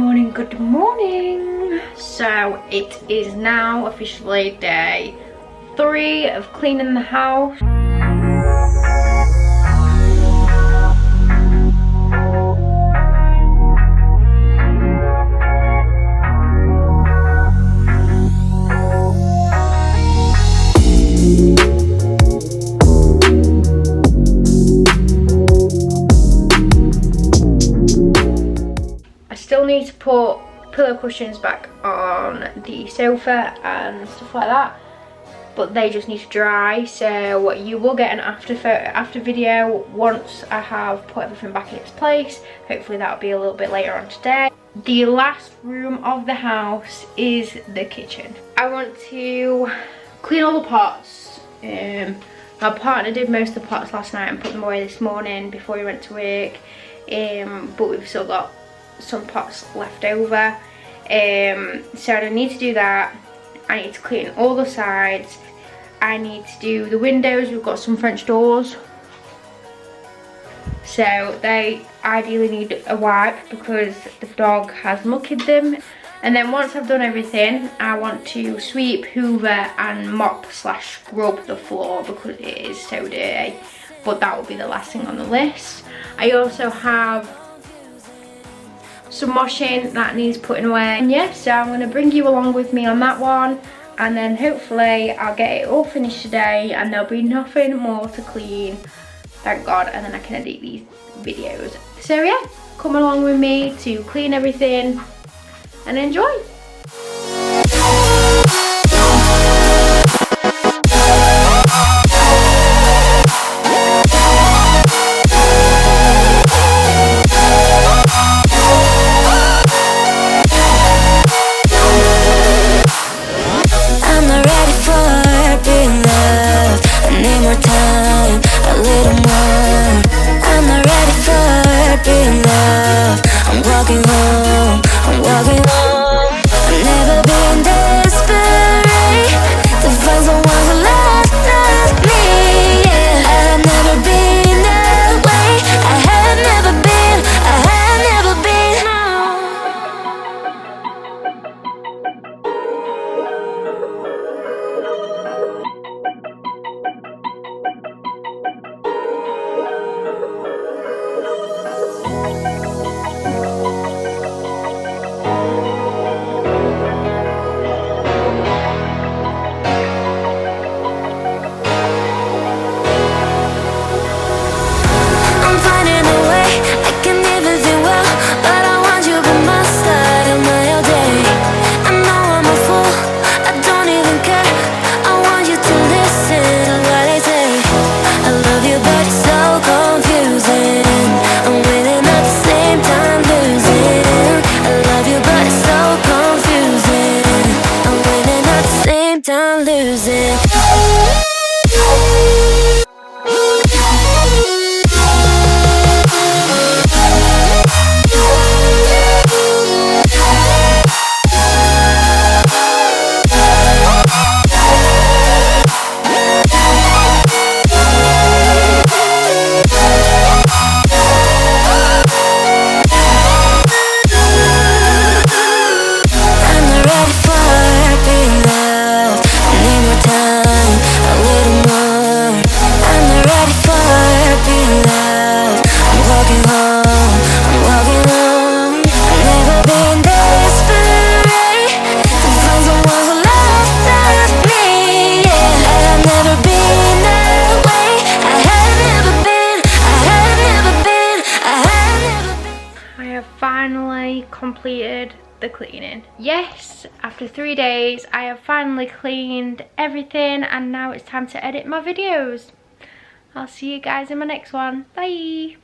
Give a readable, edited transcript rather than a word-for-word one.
morning, good morning. So it is now officially day 3 of cleaning the house. Still need to put pillow cushions back on the sofa and stuff like that, but they just need to dry, so you will get an after video once I have put everything back in its place. Hopefully that'll be a little bit later on today. The last room of the house is the kitchen. I want to clean all the pots. My partner did most of the pots last night and put them away this morning before he went to work, but we've still got some pots left over, so I need to do that. I need to clean all the sides. I need to do the windows. We've got some French doors, so they ideally need a wipe because the dog has mucked them. And then once I've done everything, I want to sweep, hoover and mop / scrub the floor because it is so dirty, but that will be the last thing on the list. I also have some washing that needs putting away. And yeah, so I'm going to bring you along with me on that one, and then hopefully I'll get it all finished today and there'll be nothing more to clean, thank God, and then I can edit these videos. So yeah, come along with me to clean everything and enjoy. Finally completed the cleaning. Yes, after 3 days I have finally cleaned everything and now it's time to edit my videos. I'll see you guys in my next one. Bye.